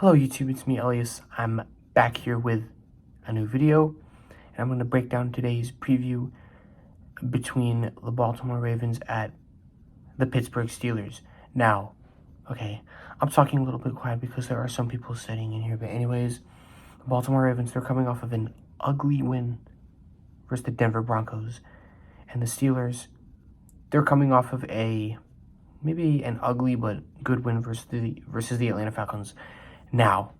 Hello YouTube, it's me Elias. I'm back here with a new video, and I'm going to break down today's preview between the Baltimore Ravens at the Pittsburgh Steelers. Now, okay, I'm talking a little bit quiet because there are some people sitting in here, but anyways, the Baltimore Ravens, they're coming off of an ugly win versus the Denver Broncos, and the Steelers, they're coming off of maybe an ugly but good win versus the Atlanta Falcons. Now,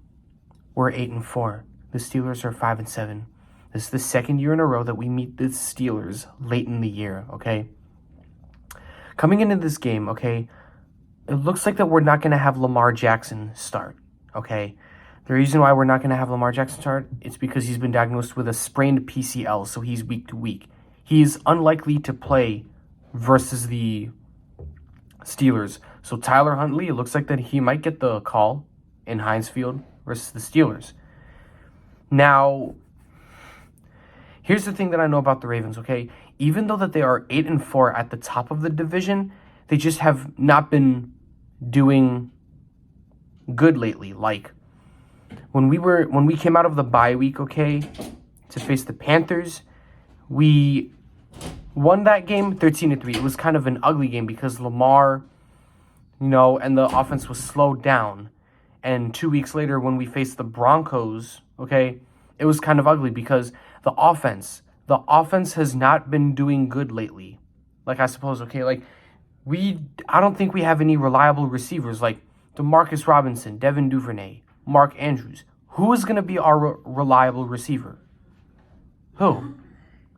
we're 8-4. The Steelers are 5-7. This is the second year in a row that we meet the Steelers late in the year, okay? Coming into this game, okay, it looks like that we're not going to have Lamar Jackson start, okay? The reason why we're not going to have Lamar Jackson start is because he's been diagnosed with a sprained PCL, so he's week to week. He's unlikely to play versus the Steelers. So Tyler Huntley, it looks like that he might get the call in Heinz Field versus the Steelers. Now, here's the thing that I know about the Ravens, okay? Even though that they are 8-4 at the top of the division, they just have not been doing good lately. Like when we came out of the bye week, okay, to face the Panthers, we won that game 13-3. It was kind of an ugly game because Lamar, and the offense was slowed down. And 2 weeks later, when we faced the Broncos, okay, it was kind of ugly because the offense has not been doing good lately. Like, I suppose, okay, I don't think we have any reliable receivers like Demarcus Robinson, Devin Duvernay, Mark Andrews. Who is going to be our reliable receiver? Who?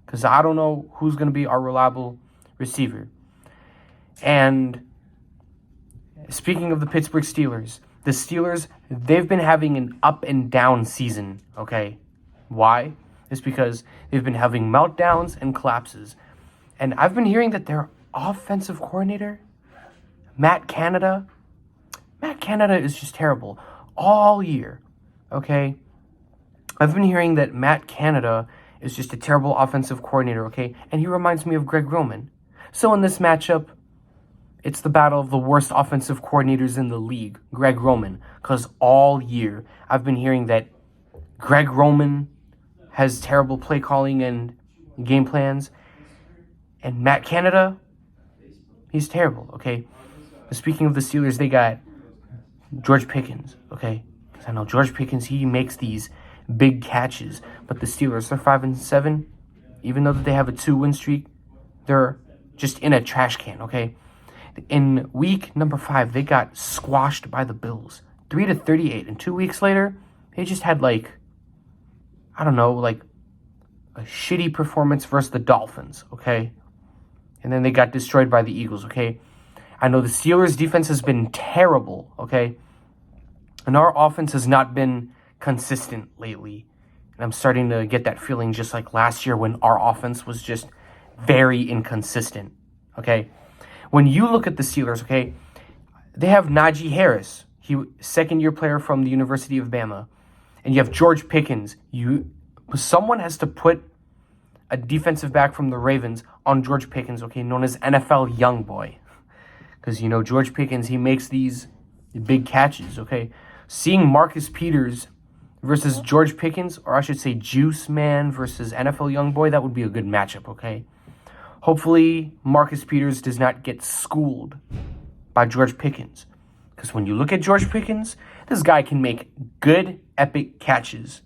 Because I don't know who's going to be our reliable receiver. And speaking of the Pittsburgh Steelers, the Steelers, they've been having an up and down season, okay? Why? It's because they've been having meltdowns and collapses. And I've been hearing that their offensive coordinator, Matt Canada is just terrible all year, okay? I've been hearing that Matt Canada is just a terrible offensive coordinator, okay? And he reminds me of Greg Roman. So in this matchup, it's the battle of the worst offensive coordinators in the league, Greg Roman. Because all year, I've been hearing that Greg Roman has terrible play calling and game plans. And Matt Canada, he's terrible, okay? Speaking of the Steelers, they got George Pickens, okay? Because I know George Pickens, he makes these big catches. But the Steelers, they're 5-7. Even though that they have a 2-win streak, they're just in a trash can, okay? In week number 5, they got squashed by the Bills, 3-38. And 2 weeks later, they just had a shitty performance versus the Dolphins, okay? And then they got destroyed by the Eagles, okay? I know the Steelers' defense has been terrible, okay? And our offense has not been consistent lately. And I'm starting to get that feeling just like last year when our offense was just very inconsistent, okay? When you look at the Steelers, okay, they have Najee Harris, second-year player from the University of Bama, and you have George Pickens. Someone has to put a defensive back from the Ravens on George Pickens, okay, known as NFL Youngboy, because George Pickens, he makes these big catches, okay. Seeing Marcus Peters versus George Pickens, or I should say Juice Man versus NFL Youngboy, that would be a good matchup, okay. Hopefully, Marcus Peters does not get schooled by George Pickens. Because when you look at George Pickens, this guy can make good, epic catches.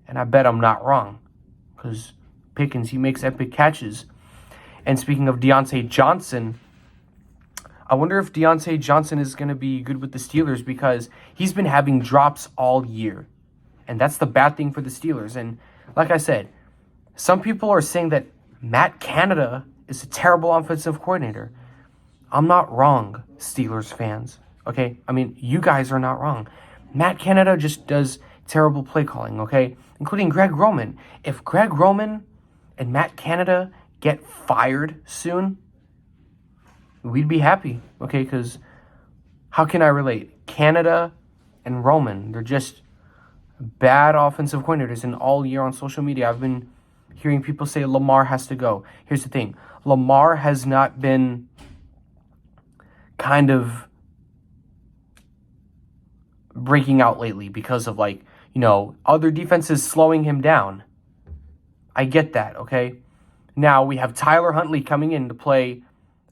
And I bet I'm not wrong. Because Pickens, he makes epic catches. And speaking of Deontay Johnson, I wonder if Deontay Johnson is going to be good with the Steelers because he's been having drops all year. And that's the bad thing for the Steelers. And like I said, some people are saying that Matt Canada is a terrible offensive coordinator. I'm not wrong, Steelers fans, okay? I mean, you guys are not wrong. Matt Canada just does terrible play calling, okay? Including Greg Roman. If Greg Roman and Matt Canada get fired soon, we'd be happy, okay? Because how can I relate? Canada and Roman, they're just bad offensive coordinators. And all year on social media, I've been hearing people say Lamar has to go. Here's the thing. Lamar has not been kind of breaking out lately because of, like, other defenses slowing him down. I get that, okay? Now we have Tyler Huntley coming in to play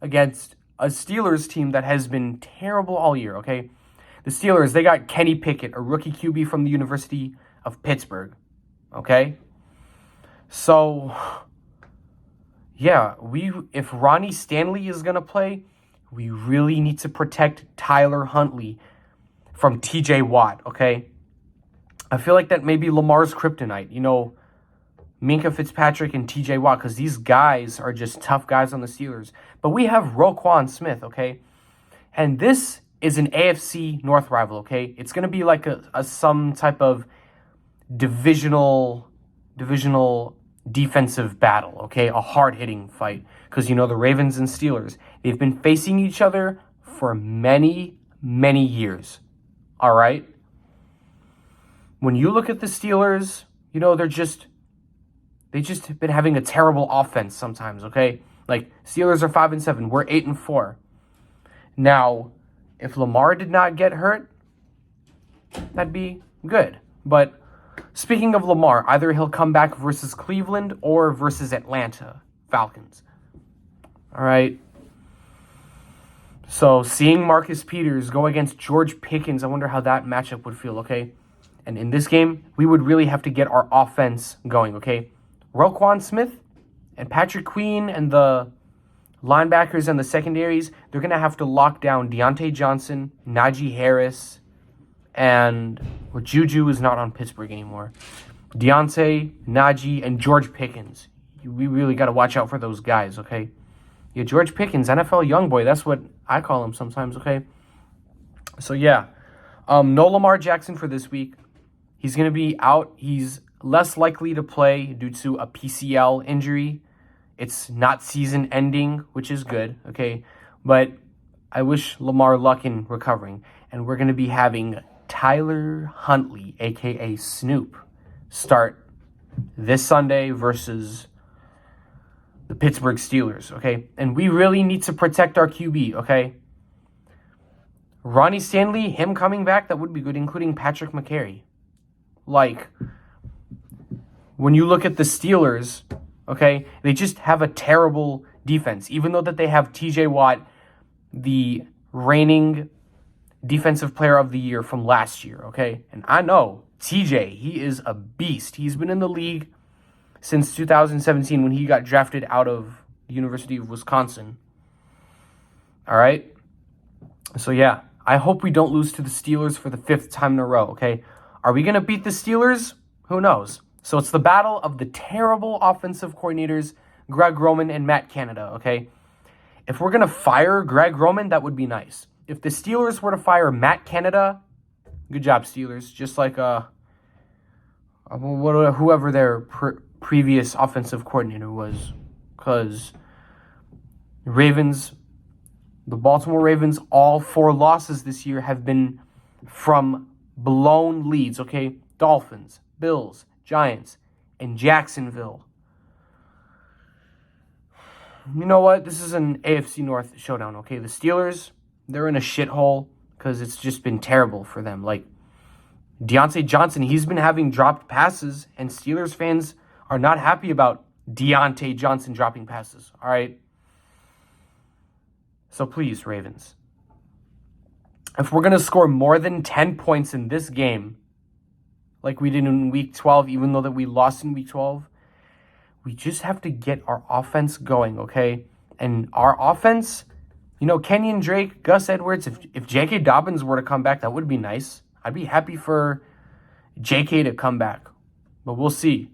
against a Steelers team that has been terrible all year, okay? The Steelers, they got Kenny Pickett, a rookie QB from the University of Pittsburgh, okay? So, yeah, if Ronnie Stanley is going to play, we really need to protect Tyler Huntley from TJ Watt, okay? I feel like that may be Lamar's kryptonite, Minkah Fitzpatrick and TJ Watt, because these guys are just tough guys on the Steelers. But we have Roquan Smith, okay? And this is an AFC North rival, okay? It's going to be like some type of divisional defensive battle, okay? A hard-hitting fight. Because, the Ravens and Steelers, they've been facing each other for many, many years, all right? When you look at the Steelers, they just have been having a terrible offense sometimes, okay? Like, Steelers are 5-7. We're 8-4. Now, if Lamar did not get hurt, that'd be good. But speaking of Lamar, either he'll come back versus Cleveland or versus Atlanta Falcons. All right? So, seeing Marcus Peters go against George Pickens, I wonder how that matchup would feel, okay? And in this game, we would really have to get our offense going, okay? Roquan Smith and Patrick Queen and the linebackers and the secondaries, they're going to have to lock down Deontay Johnson, Najee Harris, and Juju is not on Pittsburgh anymore. Deontay, Najee, and George Pickens. We really got to watch out for those guys, okay? Yeah, George Pickens, NFL youngboy. That's what I call him sometimes, okay? So, yeah. No Lamar Jackson for this week. He's going to be out. He's less likely to play due to a PCL injury. It's not season ending, which is good, okay? But I wish Lamar luck in recovering. And we're going to be having Tyler Huntley, a.k.a. Snoop, start this Sunday versus the Pittsburgh Steelers, okay? And we really need to protect our QB, okay? Ronnie Stanley, him coming back, that would be good, including Patrick McCary. Like, when you look at the Steelers, okay, they just have a terrible defense. Even though that they have TJ Watt, the reigning defensive player of the year from last year, okay? And I know TJ, he is a beast. He's been in the league since 2017 when he got drafted out of the University of Wisconsin. All right? So, yeah, I hope we don't lose to the Steelers for the 5th time in a row, okay? Are we going to beat the Steelers? Who knows? So it's the battle of the terrible offensive coordinators, Greg Roman and Matt Canada, okay? If we're going to fire Greg Roman, that would be nice. If the Steelers were to fire Matt Canada, good job, Steelers. Just like whoever their previous offensive coordinator was. Because the Baltimore Ravens, all 4 losses this year have been from blown leads, okay? Dolphins, Bills, Giants, and Jacksonville. You know what? This is an AFC North showdown, okay? The Steelers, they're in a shithole because it's just been terrible for them. Like, Deontay Johnson, he's been having dropped passes, and Steelers fans are not happy about Deontay Johnson dropping passes, all right? So please, Ravens, if we're going to score more than 10 points in this game, like we did in Week 12, even though that we lost in Week 12, we just have to get our offense going, okay? And our offense, Kenyon Drake, Gus Edwards, if J.K. Dobbins were to come back, that would be nice. I'd be happy for J.K. to come back, but we'll see.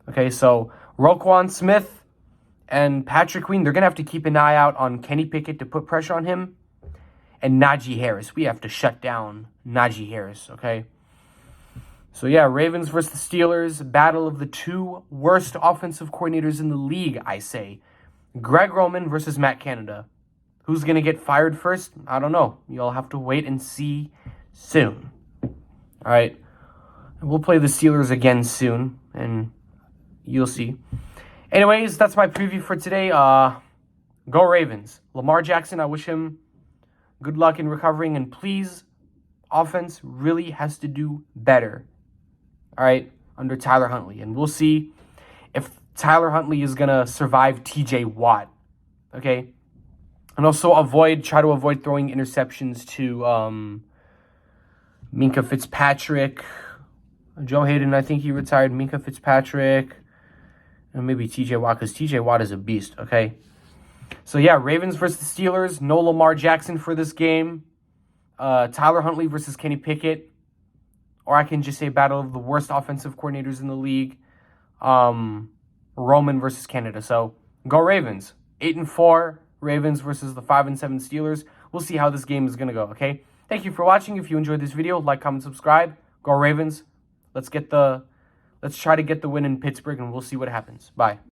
Okay, so Roquan Smith and Patrick Queen, they're going to have to keep an eye out on Kenny Pickett to put pressure on him. And Najee Harris, we have to shut down Najee Harris, okay? So, yeah, Ravens versus the Steelers, battle of the 2 worst offensive coordinators in the league, I say. Greg Roman versus Matt Canada. Who's going to get fired first? I don't know. You'll have to wait and see soon. All right? We'll play the Steelers again soon, and you'll see. Anyways, that's my preview for today. Go Ravens. Lamar Jackson, I wish him good luck in recovering, and please offense really has to do better, all right, under Tyler Huntley. And we'll see if Tyler Huntley is going to survive TJ Watt, okay? And also try to avoid throwing interceptions to Minka Fitzpatrick. Joe Hayden, I think he retired. Minka Fitzpatrick. And maybe TJ Watt, because TJ Watt is a beast, okay? So, yeah, Ravens versus the Steelers. No Lamar Jackson for this game. Tyler Huntley versus Kenny Pickett. Or I can just say battle of the worst offensive coordinators in the league. Roman versus Canada. So, go Ravens. 8-4 Ravens versus the 5-7 Steelers. We'll see how this game is going to go, okay? Thank you for watching. If you enjoyed this video, like, comment, subscribe. Go Ravens. Let's try to get the win in Pittsburgh, and we'll see what happens. Bye.